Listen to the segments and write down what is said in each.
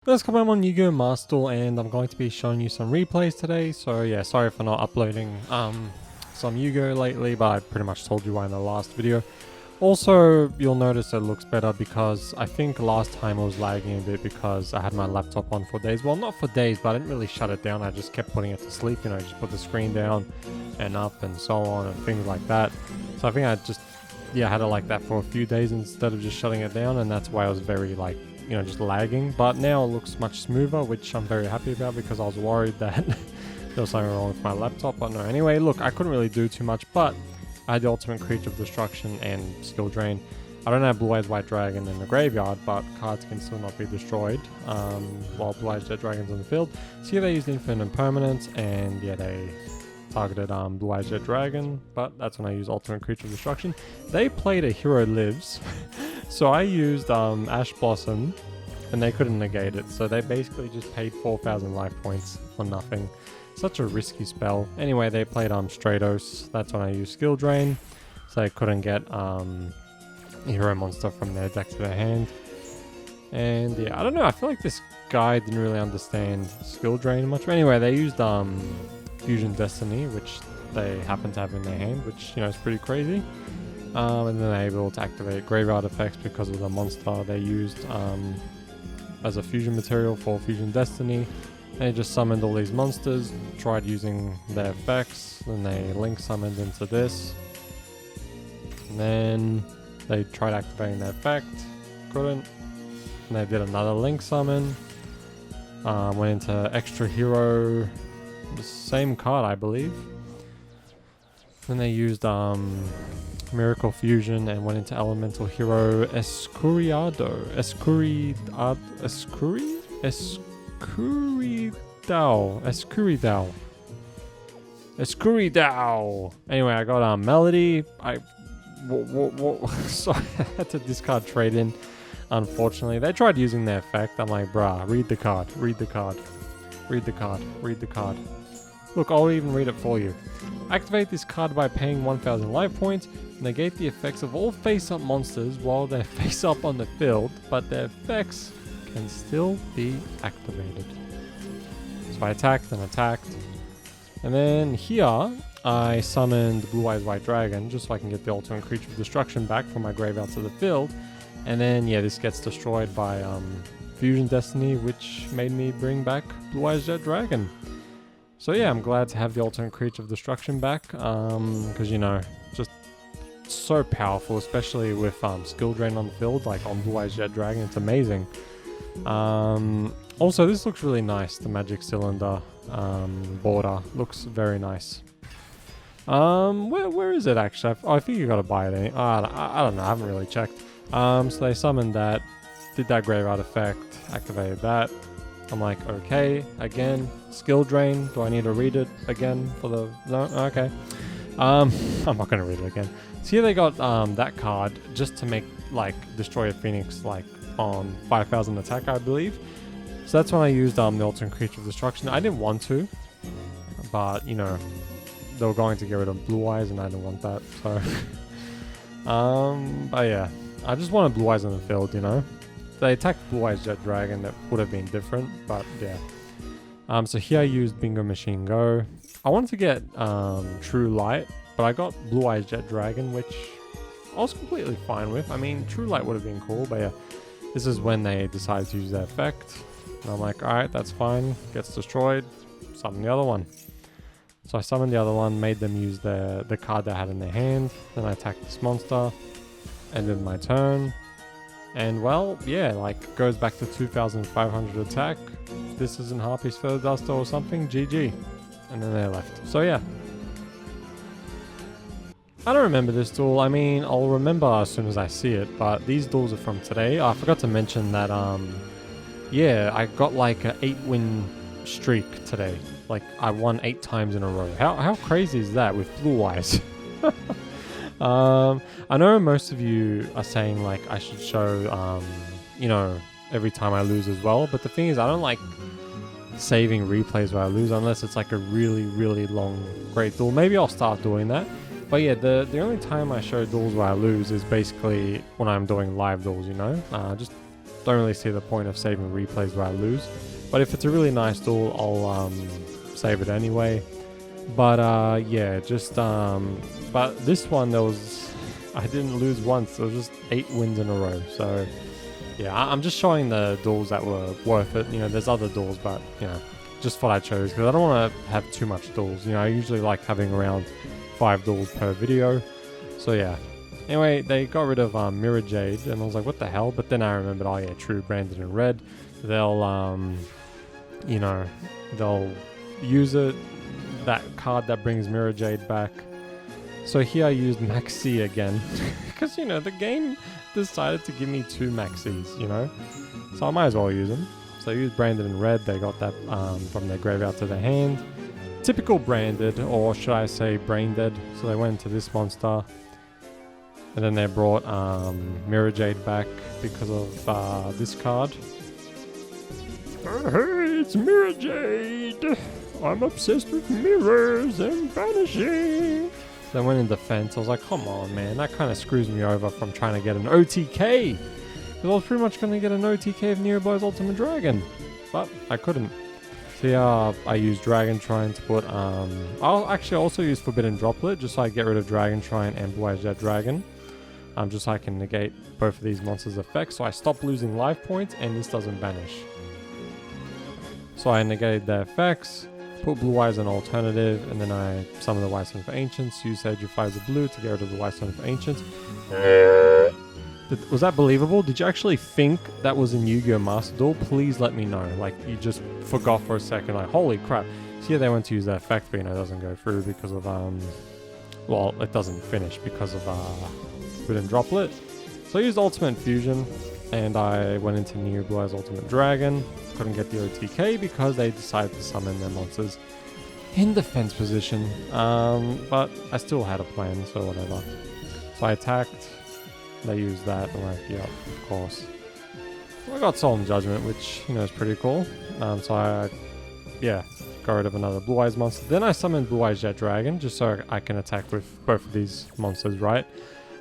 Let's come on Yu-Gi-Oh! Master Duel, and I'm going to be showing you some replays today. So yeah, sorry for not uploading some Yu-Gi-Oh! Lately, but I pretty much told you why in the last video. Also, you'll notice it looks better because I think last time I was lagging a bit because I had my laptop on for days. Well, not for days, but I didn't really shut it down. I just kept putting it to sleep, you know, just put the screen down and up and so on and things like that. So I think I just, yeah, had it like that for a few days instead of just shutting it down, and that's why I was very like, you know, just lagging. But now it looks much smoother, which I'm very happy about because I was worried that there was something wrong with my laptop. But no, anyway, look, I couldn't really do too much, but I had the ultimate creature of destruction and skill drain. I don't have Blue Eyes White Dragon in the graveyard, but cards can still not be destroyed while Blue Eyes Jet Dragon's on the field. So here they used Infinite Impermanence, and yeah, they targeted Blue Eyes Jet Dragon, but that's when I used ultimate creature of destruction. They played a Hero Lives, so I used Ash Blossom, and they couldn't negate it, so they basically just paid 4,000 life points for nothing. Such a risky spell. Anyway, they played Stratos. That's when I used Skill Drain, so they couldn't get a hero monster from their deck to their hand. And yeah, I don't know, I feel like this guy didn't really understand Skill Drain much. But anyway, they used Fusion Destiny, which they happen to have in their hand, which, you know, is pretty crazy. And then they're able to activate graveyard effects because of the monster they used as a fusion material for Fusion Destiny. They just summoned all these monsters, tried using their effects, then they link summoned into this. And then they tried activating their effect, couldn't. And they did another link summon. Went into extra hero, the same card I believe. Then they used Miracle Fusion and went into Elemental Hero Escuriado. Escuridao. Anyway, I got Melody. Sorry, I had to discard trade in. Unfortunately, they tried using their effect. I'm like, bruh, read the card, read the card, read the card, read the card. Look, I'll even read it for you. Activate this card by paying 1,000 life points. Negate the effects of all face-up monsters while they're face-up on the field, but their effects can still be activated. So I attacked and attacked. And then here, I summoned Blue Eyes White Dragon just so I can get the ultimate creature of destruction back from my graveyard to the field. And then, yeah, this gets destroyed by Fusion Destiny, which made me bring back Blue Eyes Jet Dragon. So yeah, I'm glad to have the ultimate creature of destruction back, because, you know, just so powerful, especially with skill drain on the field, like on Blue Eyes Jet Dragon. It's amazing. Also, this looks really nice. The Magic Cylinder border looks very nice. Where is it actually? I think you gotta buy it. I don't know. I haven't really checked. So they summoned that, did that graveyard effect, activated that. I'm like, okay, again, skill drain. Do I need to read it again for the... No? Okay. I'm not going to read it again. So here they got that card just to make, like, Destroy a Phoenix, like, on 5,000 attack, I believe. So that's when I used the ultimate creature of destruction. I didn't want to, but, you know, they were going to get rid of Blue Eyes, and I didn't want that, so... but yeah, I just wanted Blue Eyes on the field, you know? They attacked Blue Eyes Jet Dragon, that would have been different, but yeah. So here I used Bingo Machine Go. I wanted to get True Light, but I got Blue Eyes Jet Dragon, which I was completely fine with. I mean, True Light would have been cool, but yeah. This is when they decided to use that effect. And I'm like, alright, that's fine. Gets destroyed. Summon the other one. So I summoned the other one, made them use the card they had in their hand. Then I attacked this monster. Ended my turn. And well, yeah, like, goes back to 2,500 attack. If this isn't Harpy's Feather Duster or something, GG. And then they left. So yeah. I don't remember this duel. I mean, I'll remember as soon as I see it, but these duels are from today. I forgot to mention that, yeah, I got like an 8-win streak today. Like, I won 8 times in a row. How crazy is that with Blue Eyes? I know most of you are saying, like, I should show, you know, every time I lose as well. But the thing is, I don't like saving replays where I lose unless it's like a really, really long, great duel. Maybe I'll start doing that. But yeah, the only time I show duels where I lose is basically when I'm doing live duels, you know? Just don't really see the point of saving replays where I lose. But if it's a really nice duel, I'll save it anyway. But yeah, just but this one I didn't lose once. It was just 8 wins in a row. So yeah, I'm just showing the duels that were worth it. You know, there's other duels, but you know, just what I chose because I don't want to have too much duels. You know, I usually like having around 5 duels per video. So yeah. Anyway, they got rid of Mirror Jade, and I was like, what the hell? But then I remembered, oh yeah, true, branded in red. They'll, you know, they'll use it, that card that brings Mirror Jade back. So here I used Maxi again, because, you know, the game decided to give me 2 Maxis, you know? So I might as well use them. So I used branded in red, they got that from their graveyard to their hand. Typical branded, or should I say brain dead. So they went into this monster. And then they brought Mirror Jade back because of this card. Hey, it's Mirror Jade! I'm obsessed with mirrors and vanishing! They went in defense. I was like, come on, man. That kind of screws me over from trying to get an OTK. Because I was pretty much going to get an OTK of Nearby's Ultimate Dragon. But I couldn't. So yeah, I used Dragon Trine to put... I'll actually also use Forbidden Droplet just so I get rid of Dragon Trine and Blue Eyes Jet Dragon. Just so I can negate both of these monsters' effects. So I stop losing life points and this doesn't vanish. So I negated their effects, put Blue Eyes an alternative, and then I summoned the White Stone for Ancients, used Sage of Fires of Blue to get rid of the White Stone for Ancients. Was that believable? Did you actually think that was in Yu-Gi-Oh! Master Duel? Please let me know. Like, you just forgot for a second, like, holy crap. So here they went to use that effect, but you know, it doesn't go through because of, well, it doesn't finish because of, Forbidden Droplet. So I used Ultimate Fusion, and I went into Neo Blue Eyes Ultimate Dragon. Couldn't get the OTK because they decided to summon their monsters in defense position. But I still had a plan, so whatever. So I attacked. They used that. I'm like, yeah, of course. I got Solemn Judgment, which, you know, is pretty cool. So I, yeah, got rid of another Blue Eyes monster. Then I summoned Blue Eyes Jet Dragon, just so I can attack with both of these monsters, right?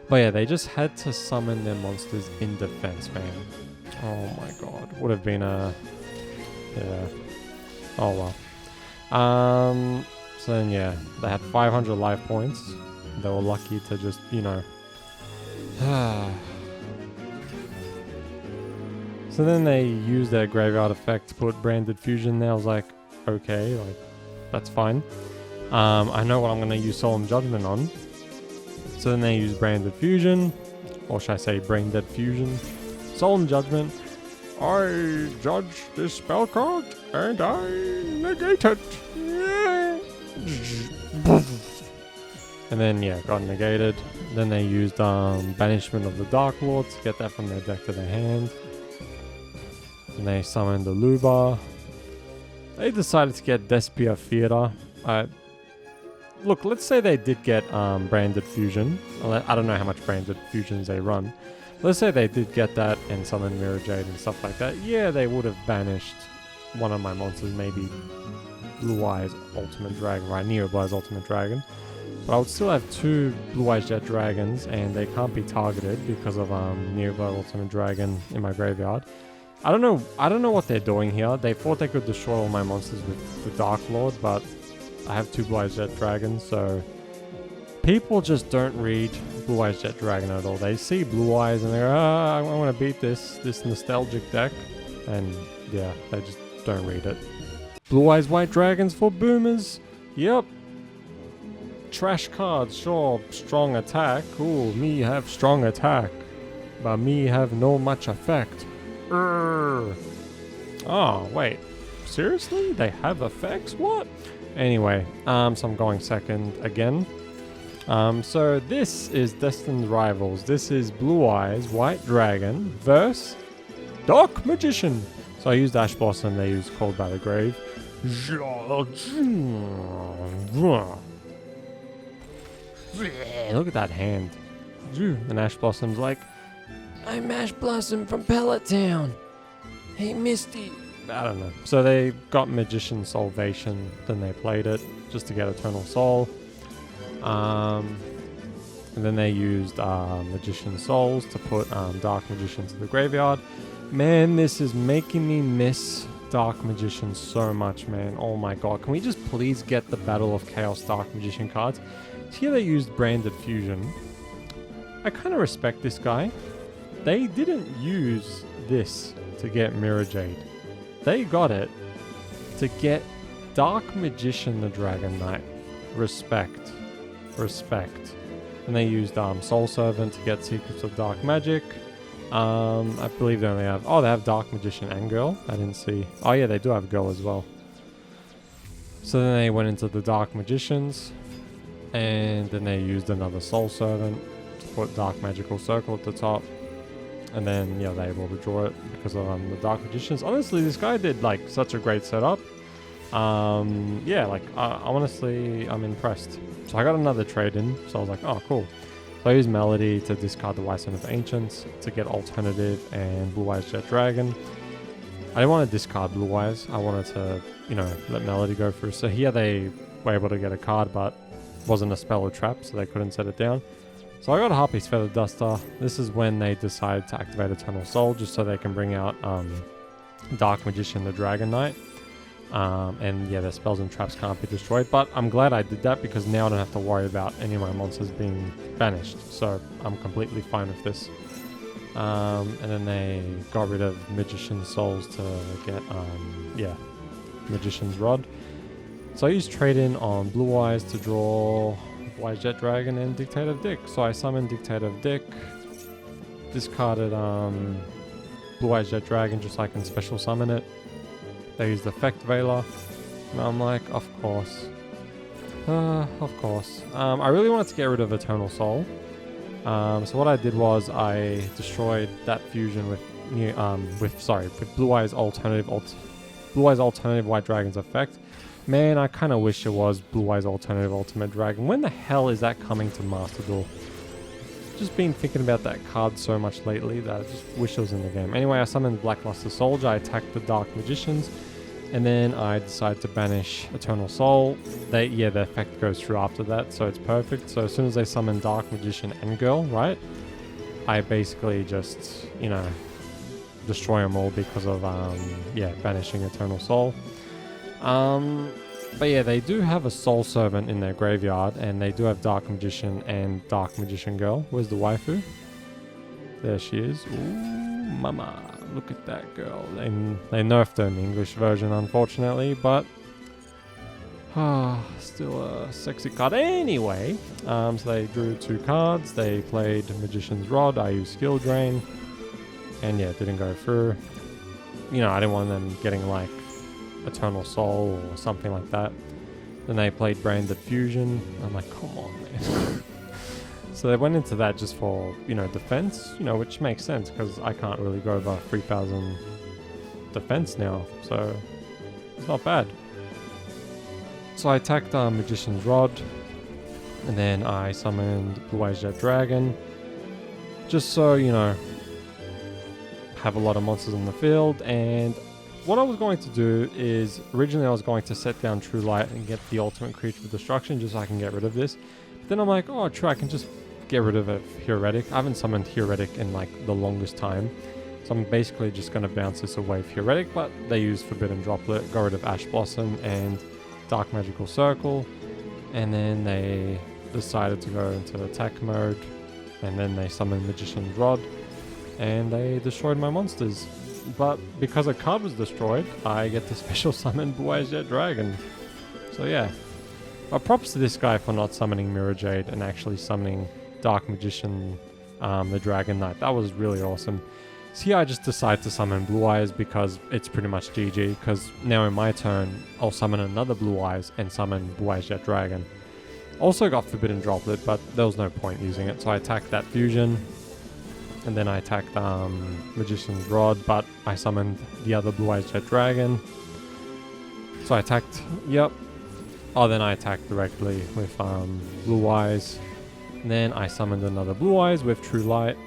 But yeah, they just had to summon their monsters in defense, man. Oh my god. Would have been a... Yeah. Oh well. So then, yeah, they had 500 life points. They were lucky to just, you know... So then they used their graveyard effect to put Branded Fusion there. I was like, okay, like, that's fine. I know what I'm going to use Solemn Judgment on. So then they use Branded Fusion, or should I say Brain Dead Fusion. Solemn Judgment. I judge this spell card, and I negate it. And then, yeah, got negated. Then they used Banishment of the Dark Lord to get that from their deck to their hand. And they summoned the Luba. They decided to get Despia Theater. Look, let's say they did get Branded Fusion. I don't know how much Branded Fusions they run. Let's say they did get that and summon Mirror Jade and stuff like that. Yeah, they would have banished one of my monsters, maybe Blue Eyes Ultimate Dragon, right? Neo Blue Eyes Ultimate Dragon. But I would still have 2 Blue Eyes Jet Dragons, and they can't be targeted because of Neo Blue Eyes Ultimate Dragon in my graveyard. I don't know what they're doing here. They thought they could destroy all my monsters with the Dark Lord, but I have 2 Blue Eyes Jet Dragons, so people just don't read Blue Eyes Jet Dragon at all. They see Blue Eyes and they're, I want to beat this nostalgic deck, and yeah, they just don't read it. Blue Eyes White Dragons for boomers. Yep. Trash cards, sure. Strong attack. Ooh, me have strong attack, but me have no much effect. Oh, wait. Seriously? They have effects? What? Anyway, so I'm going second again. So this is Destined Rivals. This is Blue Eyes White Dragon versus Dark Magician. So I used Ash Blossom, they used Cold by the Grave. Look at that hand. And Ash Blossom's like, I'm Ash Blossom from Pellet Town. Hey, Misty. I don't know. So they got Magician Salvation, then they played it just to get Eternal Soul. And then they used Magician Souls to put Dark Magician to the graveyard. Man, this is making me miss Dark Magician so much, man. Oh my god. Can we just please get the Battle of Chaos Dark Magician cards? Here they used Branded Fusion. I kind of respect this guy. They didn't use this to get Mirror Jade. They got it to get Dark Magician the Dragon Knight. Respect. Respect. And they used Soul Servant to get Secrets of Dark Magic. I believe they only have... Oh, they have Dark Magician and Girl. I didn't see... Oh yeah, they do have Girl as well. So then they went into the Dark Magicians. And then they used another Soul Servant to put Dark Magical Circle at the top. And then, yeah, they were able to draw it because of the Dark Magicians. Honestly, this guy did, like, such a great setup. Yeah, like, honestly, I'm impressed. So I got another trade in. So I was like, oh, cool. So I used Melody to discard the White Stone of Ancients to get Alternative and Blue Eyes Jet Dragon. I didn't want to discard Blue Eyes. I wanted to, you know, let Melody go through. So here they were able to get a card, but wasn't a spell or trap, so they couldn't set it down. So I got a Harpy's Feather Duster. This is when they decide to activate Eternal Soul, just so they can bring out Dark Magician the Dragon Knight. And yeah, their spells and traps can't be destroyed, but I'm glad I did that because now I don't have to worry about any of my monsters being banished, so I'm completely fine with this. And then they got rid of Magician's Souls to get, yeah, Magician's Rod. So I used Trade-In on Blue Eyes to draw Blue Eyes Jet Dragon and Dictator of Dick. So I summoned Dictator of Dick, discarded Blue Eyes Jet Dragon just so I can special summon it. They used Effect Veiler, and I'm like, of course. Of course. I really wanted to get rid of Eternal Soul. So what I did was I destroyed that fusion with Blue Eyes Alternative White Dragon's effect. Man, I kind of wish it was Blue Eyes Alternative Ultimate Dragon. When the hell is that coming to Master Duel? Just been thinking about that card so much lately that I just wish it was in the game. Anyway, I summoned Blackluster Soldier, I attacked the Dark Magicians, and then I decided to banish Eternal Soul. The effect goes through after that, so it's perfect. So as soon as they summon Dark Magician and Girl, right, I basically just, you know, destroy them all because of, banishing Eternal Soul. But yeah, they do have a Soul Servant in their graveyard, and they do have Dark Magician and Dark Magician Girl. Where's the waifu? There she is. Ooh, mama. Look at that girl. They nerfed her in the English version, unfortunately, but still a sexy card. Anyway, so they drew 2 cards. They played Magician's Rod. I used Skill Drain, and yeah, it didn't go through. You know, I didn't want them getting like Eternal Soul or something like that. Then they played Branded Fusion. I'm like, come on, man. So they went into that just for, you know, defense, you know, which makes sense because I can't really go over 3,000 defense now, so it's not bad. So I attacked Magician's Rod, and then I summoned Blue Eyes Jet Dragon, just so, you know, have a lot of monsters in the field. And what I was going to do is, originally I was going to set down True Light and get the ultimate creature of destruction just so I can get rid of this. But then I'm like, oh true, I can just get rid of a Heretic. I haven't summoned Heretic in like the longest time. So I'm basically just going to bounce this away with Heretic, but they use Forbidden Droplet, got rid of Ash Blossom and Dark Magical Circle. And then they decided to go into attack mode, and then they summoned Magician's Rod, and they destroyed my monsters. But because a card was destroyed, I get to special summon Blue Eyes Jet Dragon. So yeah. Props to this guy for not summoning Mirror Jade and actually summoning Dark Magician, the Dragon Knight. That was really awesome. So here I just decided to summon Blue Eyes because it's pretty much GG, because now in my turn, I'll summon another Blue Eyes and summon Blue Eyes Jet Dragon. Also got Forbidden Droplet, but there was no point using it, so I attacked that fusion. And then I attacked Magician's Rod, but I summoned the other Blue Eyes Jet Dragon. So I attacked, then I attacked directly with Blue Eyes. And then I summoned another Blue Eyes with True Light.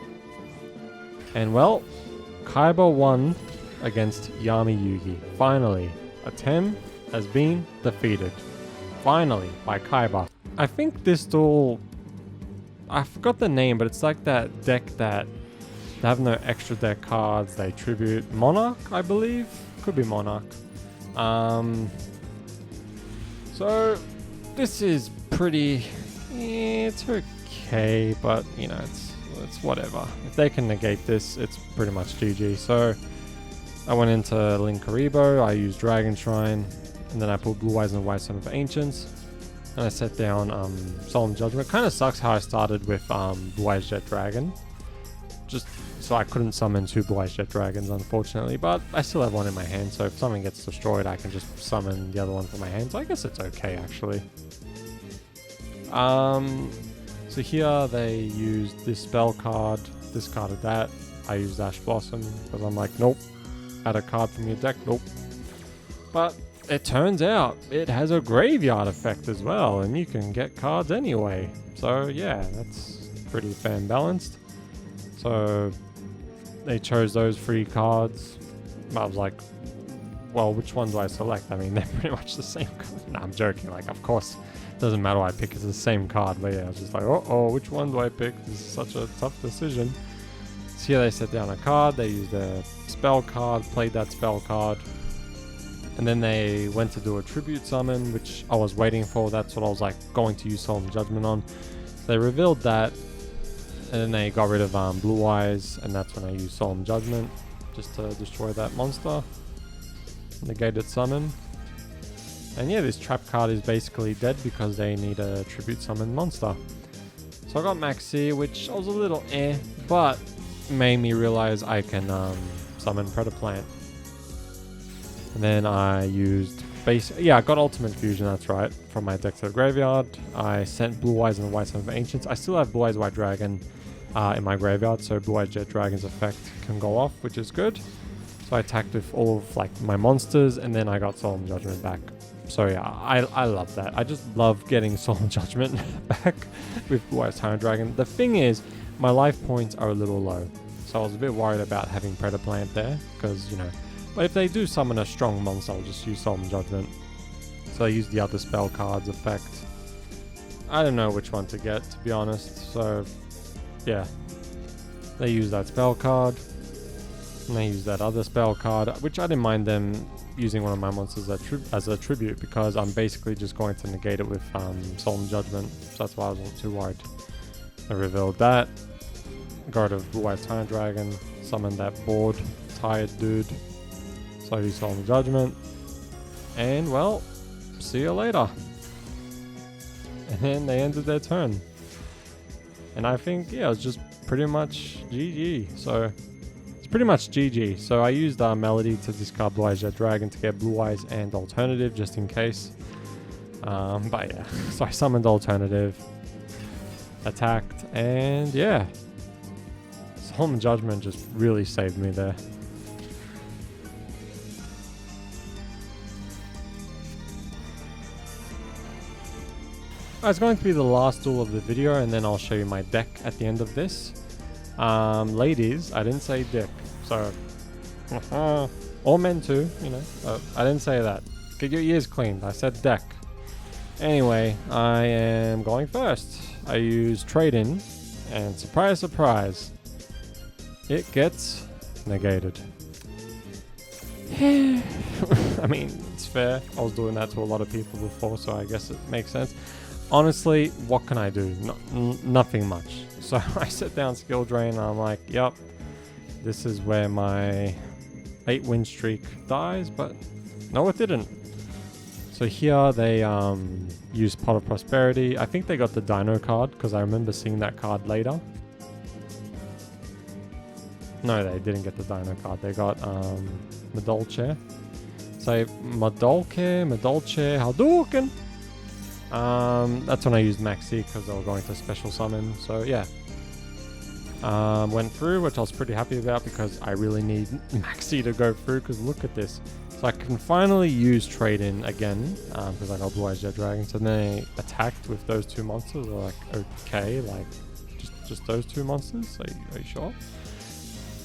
And well, Kaiba won against Yami Yugi. Finally, Atem has been defeated. Finally, by Kaiba. I think this duel, I forgot the name, but it's like that deck that They have no extra deck cards. They tribute Monarch, I believe. Could be Monarch. So this is pretty. It's okay, but you know, it's whatever. If they can negate this, it's pretty much GG. So I went into Linkaribo. I used Dragon Shrine, and then I put Blue Eyes and White Son of Ancients. And I set down Solemn Judgment. Kind of sucks how I started with Blue Eyes Jet Dragon. Just so I couldn't summon 2 Blue Eyes Jet Dragons, unfortunately. But I still have one in my hand, so if something gets destroyed, I can just summon the other one from my hand. So I guess it's okay, actually. So here they used this spell card, discarded that. I used Ash Blossom, because I'm like, nope. Add a card from your deck, nope. But it turns out it has a graveyard effect as well, and you can get cards anyway. So yeah, that's pretty fair and balanced. So they chose those 3 cards. I was like, well, which one do I select? I mean, they're pretty much the same card. No, I'm joking. Like, of course, it doesn't matter what I pick. It's the same card. But yeah, I was just like, oh, which one do I pick? This is such a tough decision. So here they set down a card. They used a spell card, played that spell card. And then they went to do a tribute summon, which I was waiting for. That's what I was like going to use Solemn Judgment on. So they revealed that, and then they got rid of Blue Eyes, and that's when I used Solemn Judgment just to destroy that monster. Negated summon. And yeah, this trap card is basically dead because they need a tribute summon monster. So I got Maxi, which I was a little but made me realize I can summon Predaplant. And then I used I got Ultimate Fusion, that's right, from my deck to the graveyard. I sent Blue Eyes and White Son of Ancients. I still have Blue Eyes White Dragon in my graveyard, so Blue Eyes Jet Dragon's effect can go off, which is good. So I attacked with all of like my monsters, and then I got Solemn Judgment back. So yeah, I love that. I just love getting Solemn Judgment back with Blue Eyes Tyrant Dragon. The thing is, my life points are a little low, so I was a bit worried about having Predaplant there, because you know. But if they do summon a strong monster, I'll just use Solemn Judgment. So I use the other spell cards effect. I don't know which one to get, to be honest. So yeah, they use that spell card, and they use that other spell card, which I didn't mind them using one of my monsters as a tribute, because I'm basically just going to negate it with Solemn Judgment. So that's why I wasn't too worried. I revealed that. Got rid of Blue Eyes Tyrant Dragon, summoned that bored, tired dude. So I used Solemn Judgment, and well, see you later. And then they ended their turn. And I think, yeah, it was just pretty much GG. So it's pretty much GG. So I used Melody to discard Blue Eyes Jet Dragon to get Blue Eyes and Alternative just in case. But yeah, so I summoned Alternative, attacked, and yeah, Solemn Judgment just really saved me there. It's going to be the last duel of the video, and then I'll show you my deck at the end of this. Ladies, I didn't say dick, so or men too, you know. I didn't say that. Get your ears cleaned. I said deck. Anyway, I am going first. I use trade-in, and surprise, surprise, it gets negated. I mean, it's fair. I was doing that to a lot of people before, so I guess it makes sense. Honestly, what can I do? Nothing much. So I set down Skill Drain, and I'm like, yep, this is where my 8-win streak dies, but no, it didn't. So here they used Pot of Prosperity. I think they got the Dino card, because I remember seeing that card later. No, they didn't get the Dino card. They got Madolche. So Madolche, Hadouken! That's when I used Maxi, because they were going to special summon. So yeah, went through, which I was pretty happy about, because I really need Maxi to go through, because look at this. So I can finally use trade-in again, because I got Blue Eyes Jet Dragon. So then they attacked with those 2 monsters. They're like, okay, like just those 2 monsters. Are you sure?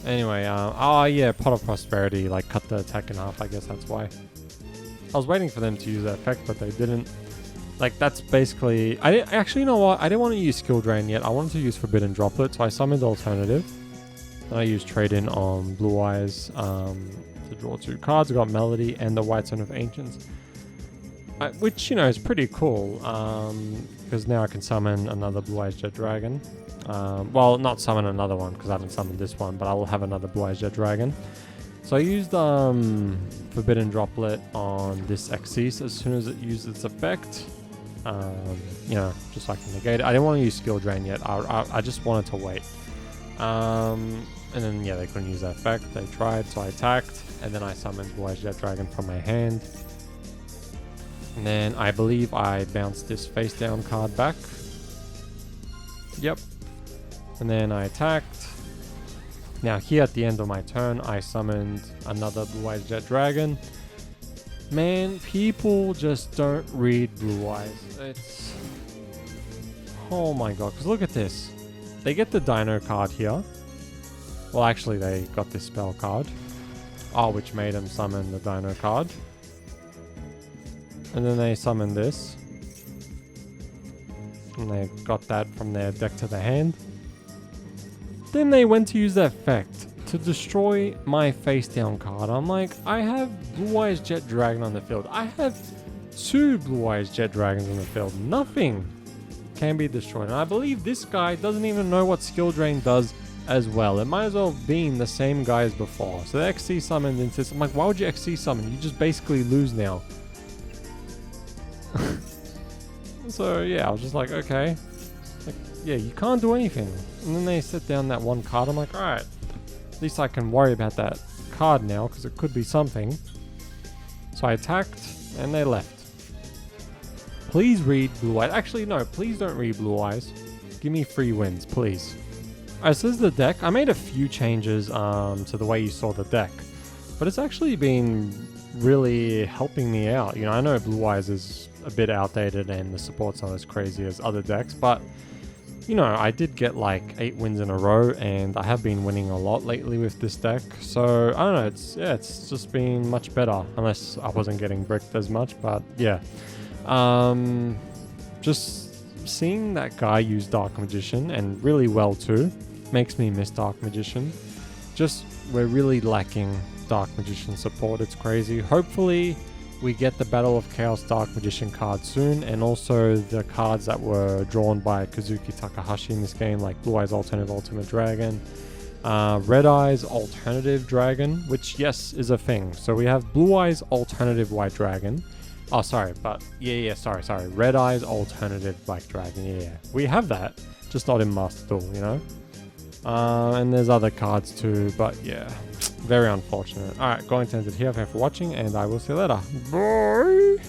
Anyway, oh yeah, Pot of Prosperity like cut the attack in half. I guess that's why. I was waiting for them to use that effect, but they didn't. Like, that's basically... Actually, you know what? I didn't want to use Skill Drain yet. I wanted to use Forbidden Droplet, so I summoned Alternative. Then I used Trade In on Blue Eyes to draw 2 cards. I got Melody and the White Stone of Ancients. Which, you know, is pretty cool. Because now I can summon another Blue Eyes Jet Dragon. Well, not summon another one because I haven't summoned this one, but I will have another Blue Eyes Jet Dragon. So I used Forbidden Droplet on this Xyz as soon as it used its effect. You know, just so I can negate it. I didn't want to use Skill Drain yet. I just wanted to wait. And then, yeah, they couldn't use that effect. They tried, so I attacked. And then I summoned Blue Eyes Jet Dragon from my hand. And then I believe I bounced this face down card back. Yep. And then I attacked. Now here at the end of my turn, I summoned another Blue Eyes Jet Dragon. Man, people just don't read Blue Eyes. It's... Oh my god, because look at this. They get the Dino card here. Well, actually, they got this spell card. Oh, which made them summon the Dino card. And then they summon this. And they got that from their deck to the hand. Then they went to use that effect to destroy my face down card. I'm like, I have Blue Eyes Jet Dragon on the field. I have 2 Blue Eyes Jet Dragons on the field. Nothing can be destroyed. And I believe this guy doesn't even know what Skill Drain does as well. It might as well have been the same guy as before. So the XC summoned into this. I'm like, why would you XC summon? You just basically lose now. So yeah, I was just like, okay. Like, yeah, you can't do anything. And then they set down that one card. I'm like, alright. At least I can worry about that card now, because it could be something. So I attacked, and they left. Please read Blue Eyes. Actually, no, please don't read Blue Eyes. Give me free wins, please. Alright, so this is the deck. I made a few changes to the way you saw the deck. But it's actually been really helping me out. You know, I know Blue Eyes is a bit outdated and the support's not as crazy as other decks, but you know, I did get like 8 wins in a row, and I have been winning a lot lately with this deck. So I don't know, it's just been much better, unless I wasn't getting bricked as much. But yeah, just seeing that guy use Dark Magician, and really well too, makes me miss Dark Magician. Just, we're really lacking Dark Magician support. It's crazy. Hopefully we get the Battle of Chaos Dark Magician card soon, and also the cards that were drawn by Kazuki Takahashi in this game, like Blue Eyes Alternative Ultimate Dragon, Red Eyes Alternative Dragon, which yes is a thing. So we have Blue Eyes Alternative White Dragon. Oh, sorry, but sorry. Red Eyes Alternative Black Dragon. Yeah, we have that, just not in Master Duel, you know. And there's other cards too, but yeah. Very unfortunate. Alright, going to end it here. Thank you for watching, and I will see you later. Bye!